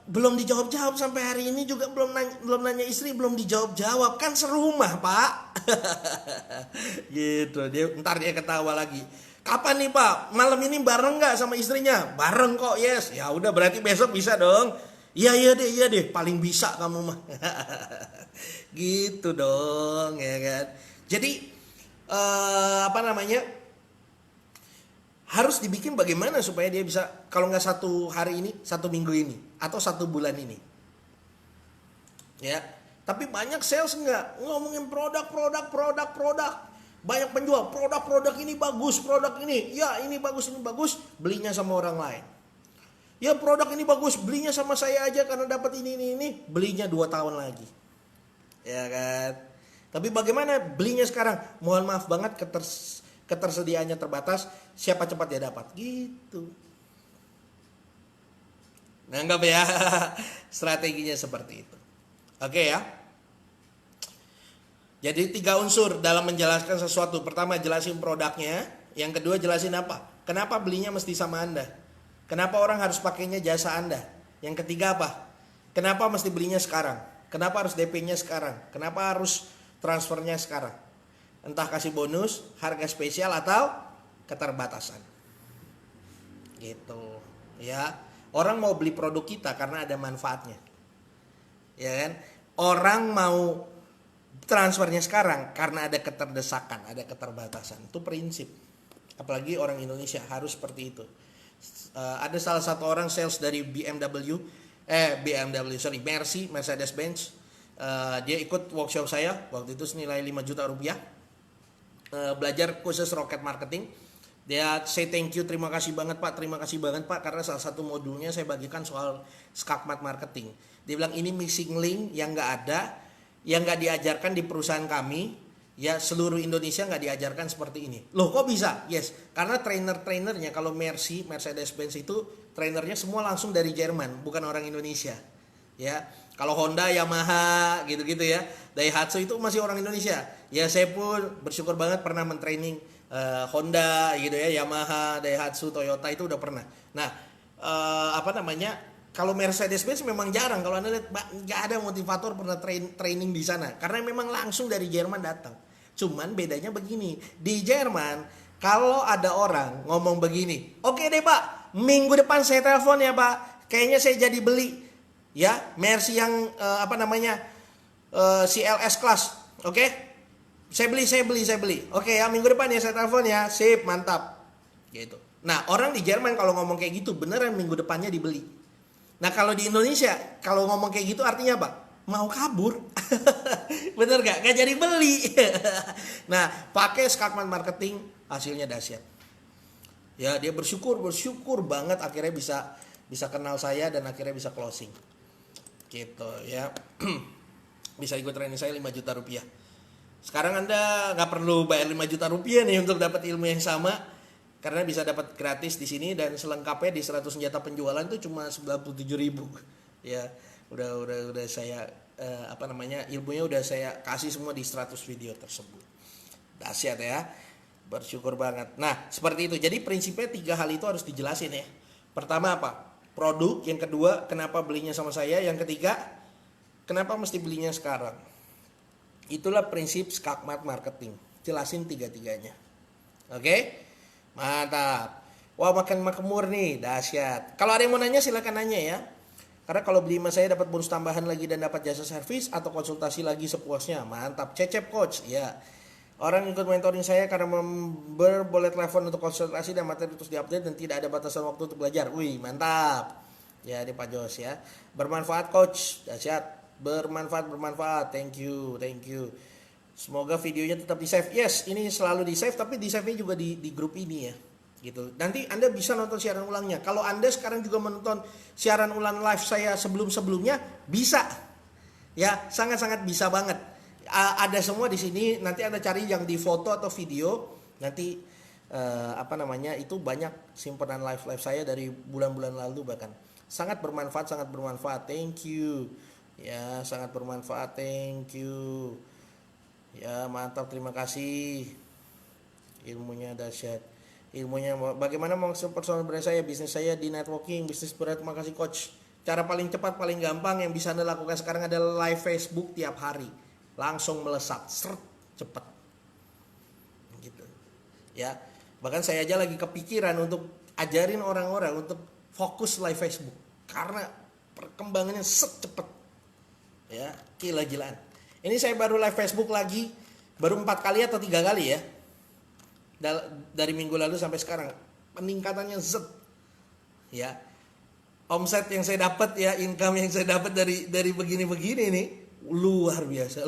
belum dijawab sampai hari ini juga belum nanya istri, belum dijawab kan serumah Pak. Gitu ntar dia ketawa lagi. Kapan nih Pak, malam ini bareng nggak sama istrinya? Bareng kok, yes. Ya udah berarti besok bisa dong. Iya deh paling bisa kamu mah. Gitu dong ya kan. Jadi harus dibikin bagaimana supaya dia bisa, kalau nggak 1 hari ini, 1 minggu ini, atau 1 bulan ini. Ya, tapi banyak sales nggak ngomongin produk. Banyak penjual produk ini bagus, produk ini, ya ini bagus, belinya sama orang lain. Ya produk ini bagus, belinya sama saya aja karena dapat ini, belinya 2 tahun lagi. Ya kan? Tapi bagaimana belinya sekarang? Mohon maaf banget ketersediaannya terbatas, siapa cepat dia dapat. Gitu. Nanggap ya, strateginya seperti itu. Oke ya. Jadi 3 unsur dalam menjelaskan sesuatu. Pertama jelasin produknya, yang kedua jelasin apa? Kenapa belinya mesti sama Anda? Kenapa orang harus pakainya jasa Anda? Yang ketiga apa? Kenapa mesti belinya sekarang? Kenapa harus DP-nya sekarang? Kenapa harus transfernya sekarang? Entah kasih bonus, harga spesial atau keterbatasan. Gitu, ya. Orang mau beli produk kita karena ada manfaatnya. Ya kan? Orang mau transfernya sekarang karena ada keterdesakan, ada keterbatasan. Itu prinsip. Apalagi orang Indonesia harus seperti itu. Ada salah satu orang sales dari Mercedes-Benz. Dia ikut workshop saya waktu itu senilai 5 juta rupiah, belajar khusus rocket marketing. Dia say thank you, terima kasih banget Pak karena salah satu modulnya saya bagikan soal skakmat marketing. Dia bilang ini missing link yang nggak ada, yang nggak diajarkan di perusahaan kami, ya seluruh Indonesia nggak diajarkan seperti ini. Loh kok bisa? Yes, karena trainernya kalau Mercedes-Benz itu trainernya semua langsung dari Jerman, bukan orang Indonesia. Ya, kalau Honda, Yamaha gitu-gitu ya, Daihatsu itu masih orang Indonesia. Ya saya pun bersyukur banget pernah mentraining Honda gitu ya, Yamaha, Daihatsu, Toyota itu udah pernah. Nah, kalau Mercedes-Benz memang jarang. Kalau Anda lihat nggak ada motivator pernah training di sana, karena memang langsung dari Jerman datang. Cuman bedanya begini, di Jerman kalau ada orang ngomong begini, oke deh Pak, minggu depan saya telepon ya Pak, kayaknya saya jadi beli. Ya, Mercy yang CLS class, oke? Saya beli. Oke ya, minggu depan ya saya telepon ya. Sip, mantap. Gitu. Nah, orang di Jerman kalau ngomong kayak gitu beneran minggu depannya dibeli. Nah, kalau di Indonesia kalau ngomong kayak gitu artinya apa? Mau kabur. Bener gak? Gak jadi beli. Nah, pakai skakmat marketing hasilnya dahsyat. Ya, dia bersyukur banget akhirnya bisa kenal saya dan akhirnya bisa closing. Gitu ya. Bisa ikut training saya 5 juta rupiah. Sekarang Anda nggak perlu bayar 5 juta rupiah nih untuk dapat ilmu yang sama, karena bisa dapat gratis di sini, dan selengkapnya di 100 senjata penjualan itu cuma 97.000. Ya, udah saya ilmunya udah saya kasih semua di 100 video tersebut. Dahsyat ya. Bersyukur banget. Nah, seperti itu. Jadi prinsipnya 3 hal itu harus dijelasin ya. Pertama apa? Produk. Yang kedua, kenapa belinya sama saya? Yang ketiga, kenapa mesti belinya sekarang? Itulah prinsip skakmat marketing. Jelasin tiga-tiganya. Oke? Mantap. Wah, makan makmur nih, dahsyat. Kalau ada yang mau nanya silakan nanya ya. Karena kalau beli sama saya dapat bonus tambahan lagi dan dapat jasa servis atau konsultasi lagi sepuasnya. Mantap, cecep coach. Ya. Orang ikut mentoring saya karena member boleh telepon untuk konsultasi dan materi terus diupdate dan tidak ada batasan waktu untuk belajar. Wih, mantap. Ya, ini Pak Jos ya. Bermanfaat coach, dahsyat. Bermanfaat. Thank you. Semoga videonya tetap di save. Yes, ini selalu di save, tapi di save-nya juga di grup ini ya. Gitu. Nanti Anda bisa nonton siaran ulangnya. Kalau Anda sekarang juga menonton siaran ulang live saya sebelumnya, bisa. Ya, sangat-sangat bisa banget. Ada semua di sini. Nanti Anda cari yang di foto atau video. Nanti itu banyak simpanan live saya dari bulan-bulan lalu bahkan. Sangat bermanfaat. Thank you. Ya, sangat bermanfaat. Thank you. Ya, mantap, terima kasih. Ilmunya dahsyat. Ilmunya bagaimana mengekspor personal brand saya, bisnis saya di networking, bisnis berat. Terima kasih coach. Cara paling cepat, paling gampang yang bisa Anda lakukan sekarang adalah live Facebook tiap hari. Langsung melesat, cepat. Gitu. Ya. Bahkan saya aja lagi kepikiran untuk ajarin orang-orang untuk fokus live Facebook karena perkembangannya cepat. Ya, gila-gilaan. Ini saya baru live Facebook lagi, baru 4 kali atau 3 kali ya. Dari minggu lalu sampai sekarang peningkatannya ya. Omset yang saya dapat ya, income yang saya dapat dari begini-begini nih luar biasa.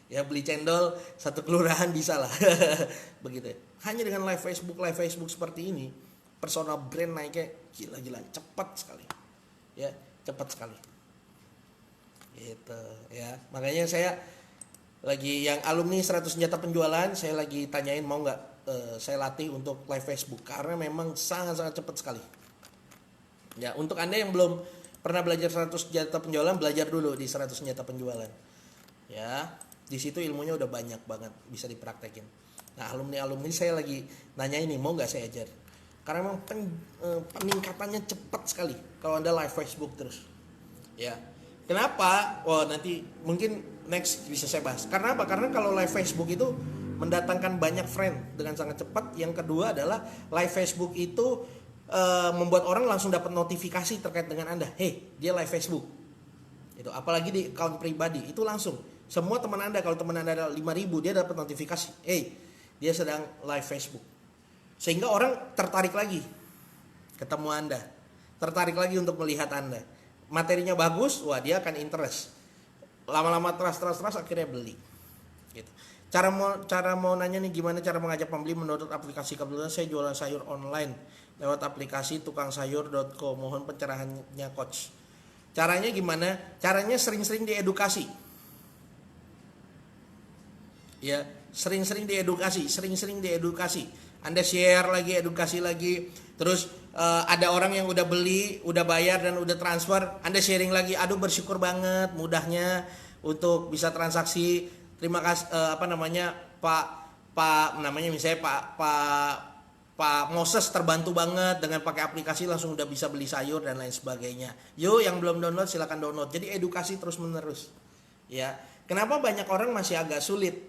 Ya, beli cendol 1 kelurahan bisa lah. Begitu ya. Hanya dengan live Facebook seperti ini, personal brand naiknya gila-gilaan, cepat sekali. Ya, cepat sekali. Gitu ya. Makanya saya lagi yang alumni 100 senjata penjualan, saya lagi tanyain mau nggak saya latih untuk live Facebook karena memang sangat-sangat cepat sekali. Ya, untuk Anda yang belum pernah belajar 100 senjata penjualan, belajar dulu di 100 senjata penjualan. Ya, di situ ilmunya udah banyak banget bisa dipraktekin. Nah, alumni saya lagi nanya ini mau nggak saya ajar? Karena memang peningkatannya cepat sekali kalau Anda live Facebook terus. Ya. Kenapa? Wah, nanti mungkin next bisa saya bahas. Karena apa? Karena kalau live Facebook itu mendatangkan banyak friend dengan sangat cepat. Yang kedua adalah live Facebook itu membuat orang langsung dapat notifikasi terkait dengan Anda. Hey, dia live Facebook. Itu apalagi di account pribadi itu langsung. Semua teman Anda, kalau teman Anda ada 5.000, dia dapat notifikasi. Hey, dia sedang live Facebook. Sehingga orang tertarik lagi ketemu Anda. Tertarik lagi untuk melihat Anda. Materinya bagus, wah dia akan interest. Lama-lama trust akhirnya beli. Gitu. Cara mau nanya nih gimana cara mengajak pembeli mendownload aplikasi. Kebetulan saya jualan sayur online lewat aplikasi tukangsayur.co. Mohon pencerahannya coach. Caranya gimana? Caranya sering-sering diedukasi. Ya, sering-sering diedukasi. Anda share lagi, edukasi lagi. Terus ada orang yang udah beli, udah bayar dan udah transfer, Anda sharing lagi. Aduh, bersyukur banget mudahnya untuk bisa transaksi. Terima kasih Pak namanya misalnya Pak Moses terbantu banget dengan pakai aplikasi langsung udah bisa beli sayur dan lain sebagainya. Yo, yang belum download silakan download. Jadi edukasi terus menerus. Ya. Kenapa banyak orang masih agak sulit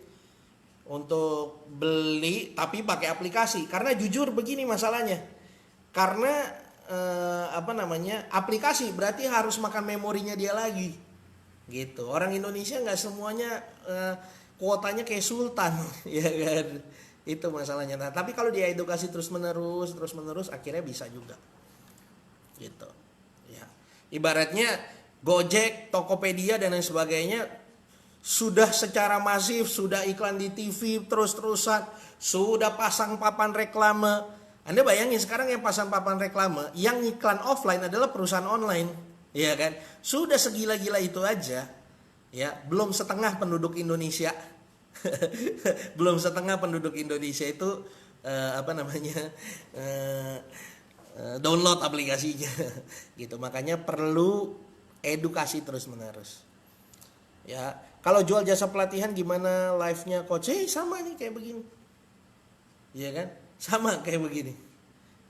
untuk beli tapi pakai aplikasi? Karena jujur begini masalahnya. Karena aplikasi berarti harus makan memorinya dia lagi. Gitu. Orang Indonesia nggak semuanya kuotanya kayak sultan, ya kan? Itu masalahnya. Nah, tapi kalau dia edukasi terus menerus akhirnya bisa juga. Gitu. Ya. Ibaratnya Gojek, Tokopedia dan lain sebagainya sudah secara masif, sudah iklan di TV terus-terusan, sudah pasang papan reklame. Anda bayangin sekarang yang pasang papan reklame, yang iklan offline adalah perusahaan online, ya kan? Sudah segila-gila itu aja, ya. Belum setengah penduduk Indonesia, belum setengah penduduk Indonesia itu download aplikasinya, gitu. Makanya perlu edukasi terus menerus. Ya, kalau jual jasa pelatihan gimana live-nya coach? Sama nih kayak begini. Iya kan? Sama kayak begini.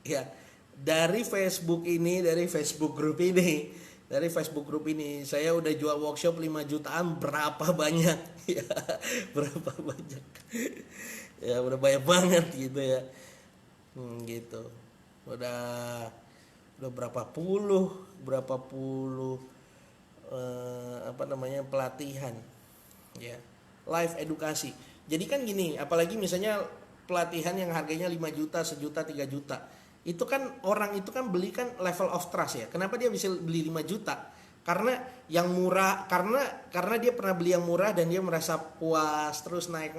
Ya. dari Facebook ini, dari Facebook grup ini saya udah jual workshop 5 jutaan berapa banyak ya, berapa banyak ya, udah banyak banget gitu ya. Gitu udah berapa puluh pelatihan ya, live edukasi. Jadi kan gini, apalagi misalnya pelatihan yang harganya 5 juta, sejuta, 3 juta, itu kan orang itu kan beli kan level of trust ya. Kenapa dia bisa beli 5 juta? Karena yang murah, karena dia pernah beli yang murah dan dia merasa puas, terus naik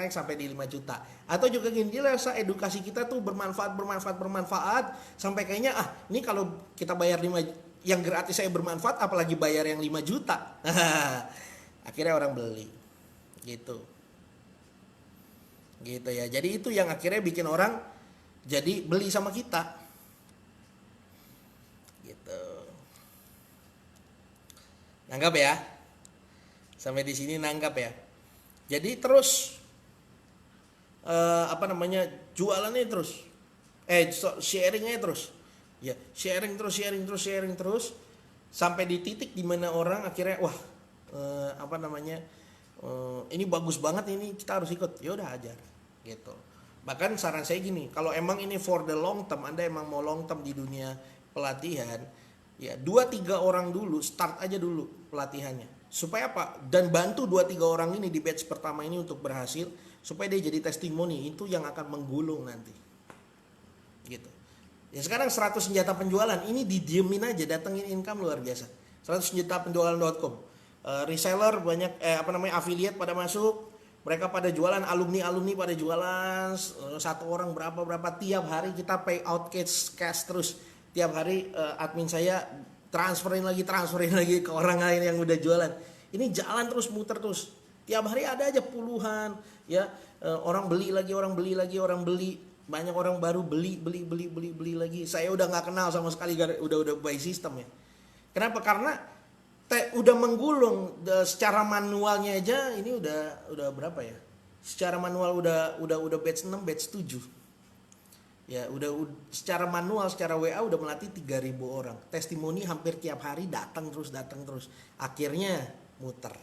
sampai di 5 juta. Atau juga gini, dia rasa edukasi kita tuh bermanfaat sampai kayaknya ini kalau kita bayar 5 yang gratis saya bermanfaat, apalagi bayar yang 5 juta. Akhirnya orang beli. Gitu ya. Jadi itu yang akhirnya bikin orang jadi beli sama kita. Gitu. Nanggap ya? Sampai di sini nanggap ya. Jadi terus jualannya terus. Sharingnya terus. Ya, sharing terus sampai di titik dimana orang akhirnya ini bagus banget, ini kita harus ikut, ya udah ajar gitu. Bahkan saran saya gini, kalau emang ini for the long term, Anda emang mau long term di dunia pelatihan, ya 2-3 orang dulu, start aja dulu pelatihannya. Supaya apa? Dan bantu 2-3 orang ini di batch pertama ini untuk berhasil, supaya dia jadi testimoni, itu yang akan menggulung nanti. Gitu. Ya sekarang 100 senjata penjualan, ini didiemin aja, datengin income luar biasa. 100 senjata penjualan.com. Reseller banyak, affiliate pada masuk, mereka pada jualan, alumni pada jualan, satu orang berapa tiap hari kita pay out cash terus, tiap hari admin saya transferin lagi ke orang lain yang udah jualan. Ini jalan terus, muter terus, tiap hari ada aja puluhan ya, orang beli, banyak orang baru beli lagi. Saya udah nggak kenal sama sekali, udah by system ya. Kenapa? Karena udah menggulung secara manualnya aja, ini udah berapa ya? Secara manual udah batch 6, batch 7. Ya, udah secara manual, secara WA udah melatih 3.000 orang. Testimoni hampir tiap hari datang terus. Akhirnya muter.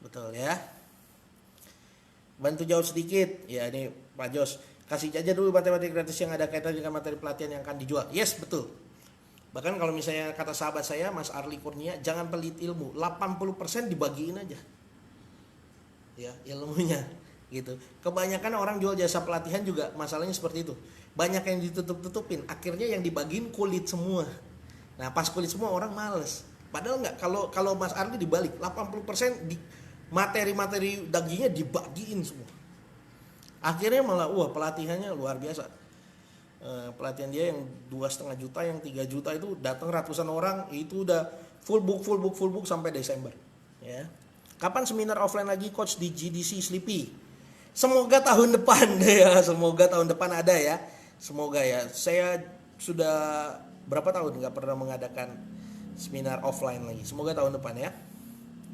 Betul ya? Bantu jawab sedikit. Ya, ini Pak Jos, kasih aja dulu materi gratis yang ada kaitan dengan materi pelatihan yang akan dijual. Yes, betul. Bahkan kalau misalnya kata sahabat saya, Mas Arli Kurnia, jangan pelit ilmu, 80% dibagiin aja. Ya, ilmunya gitu. Kebanyakan orang jual jasa pelatihan juga masalahnya seperti itu. Banyak yang ditutup-tutupin, akhirnya yang dibagiin kulit semua. Nah, pas kulit semua orang males. Padahal enggak, kalau Mas Arli dibalik, 80% di materi-materi dagingnya dibagiin semua. Akhirnya malah pelatihannya luar biasa. Pelatihan dia yang 2,5 juta, yang 3 juta itu datang ratusan orang, itu udah full book sampai Desember ya. Kapan seminar offline lagi coach di GDC Sleepy? Semoga tahun depan ya, semoga tahun depan ada ya. Semoga ya. Saya sudah berapa tahun nggak pernah mengadakan seminar offline lagi. Semoga tahun depan ya.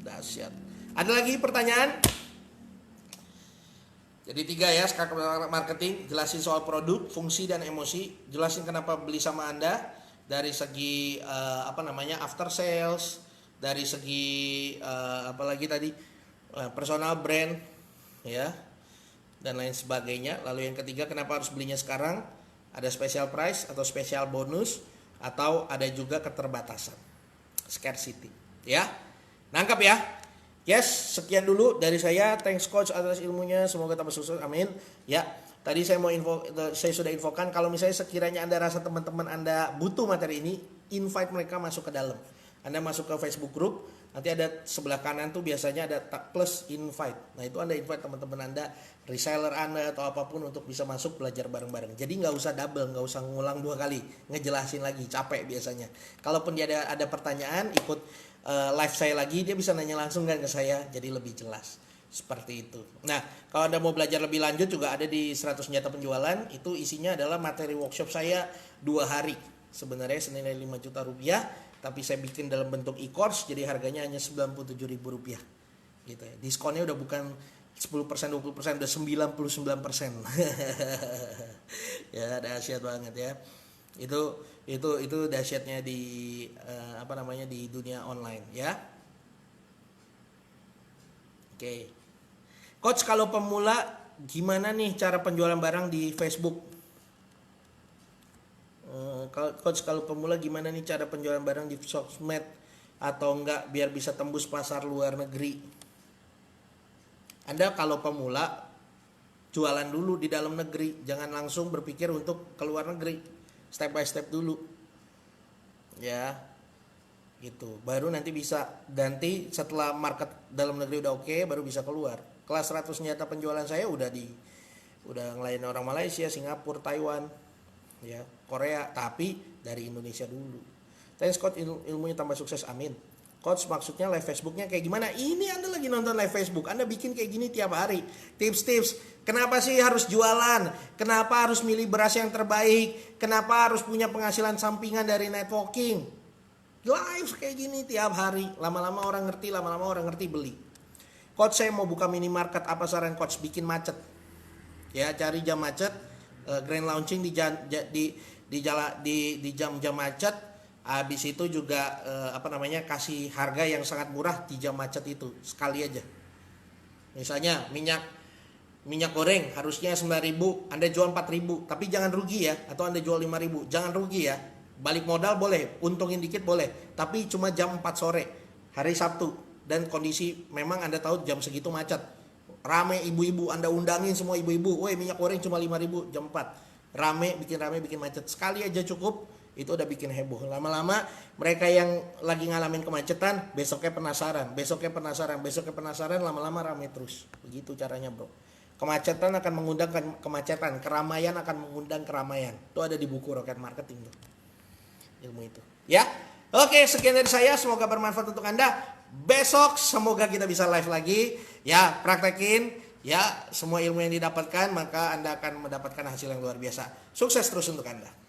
Dahsyat. Ada lagi pertanyaan? Jadi 3 ya, sekarang marketing, jelasin soal produk, fungsi dan emosi, jelasin kenapa beli sama Anda dari segi after sales, dari segi personal brand ya, dan lain sebagainya. Lalu yang ketiga, kenapa harus belinya sekarang? Ada special price atau special bonus, atau ada juga keterbatasan, scarcity ya. Nangkap ya? Yes, sekian dulu dari saya. Thanks coach atas ilmunya. Semoga tambah sukses. Amin. Ya, tadi saya sudah infokan kalau misalnya sekiranya Anda rasa teman-teman Anda butuh materi ini, invite mereka masuk ke dalam. Anda masuk ke Facebook group, nanti ada sebelah kanan tuh biasanya ada plus invite. Nah, itu Anda invite teman-teman Anda, reseller Anda atau apapun untuk bisa masuk belajar bareng-bareng. Jadi nggak usah double, nggak usah ngulang 2 kali, ngejelasin lagi, capek biasanya. Kalaupun dia ada pertanyaan, ikut live saya lagi, dia bisa nanya langsung kan ke saya, jadi lebih jelas seperti itu. Nah, kalau Anda mau belajar lebih lanjut juga ada di 100 senjata penjualan, itu isinya adalah materi workshop saya 2 hari, sebenarnya senilai 5 juta rupiah, tapi saya bikin dalam bentuk e-course, jadi harganya hanya 97.000 rupiah gitu ya. Diskonnya udah bukan 10%, 20%, udah 99%. Ya, dahsyat banget ya. Itu dahsyatnya di di dunia online ya. Oke. Coach, kalau pemula gimana nih cara penjualan barang di Facebook? Coach, kalau pemula gimana nih cara penjualan barang di sosmed atau enggak biar bisa tembus pasar luar negeri? Anda kalau pemula jualan dulu di dalam negeri, jangan langsung berpikir untuk ke luar negeri. Step by step dulu. Ya. Gitu. Baru nanti bisa ganti setelah market dalam negeri udah oke, baru bisa keluar. Kelas 100 senjata penjualan saya udah ngelayan orang Malaysia, Singapura, Taiwan, ya, Korea, tapi dari Indonesia dulu. Thanks Coach, ilmunya tambah sukses, amin. Coach, maksudnya live Facebooknya kayak gimana? Ini Anda lagi nonton live Facebook, Anda bikin kayak gini tiap hari. Tips-tips, kenapa sih harus jualan? Kenapa harus milih beras yang terbaik? Kenapa harus punya penghasilan sampingan dari networking? Live kayak gini tiap hari, lama-lama orang ngerti beli. Coach, saya mau buka minimarket, apa saran Coach? Bikin macet. Ya, cari jam macet, grand launching di jam-jam macet. Habis itu juga kasih harga yang sangat murah di jam macet itu sekali aja. Misalnya minyak goreng harusnya 9.000, Anda jual 4.000, tapi jangan rugi ya. Atau Anda jual 5.000, jangan rugi ya. Balik modal boleh, untungin dikit boleh, tapi cuma jam 4 sore hari Sabtu dan kondisi memang Anda tahu jam segitu macet. Rame ibu-ibu, Anda undangin semua ibu-ibu, woi minyak goreng cuma 5.000 jam 4. Rame bikin macet. Sekali aja cukup. Itu udah bikin heboh. Lama-lama mereka yang lagi ngalamin kemacetan besoknya penasaran, lama-lama rame terus. Begitu caranya, Bro. Kemacetan akan mengundang kemacetan, keramaian akan mengundang keramaian. Itu ada di buku Rocket Marketing tuh. Ilmu itu. Ya. Oke, sekian dari saya, semoga bermanfaat untuk Anda. Besok semoga kita bisa live lagi. Ya, praktekin ya semua ilmu yang didapatkan, maka Anda akan mendapatkan hasil yang luar biasa. Sukses terus untuk Anda.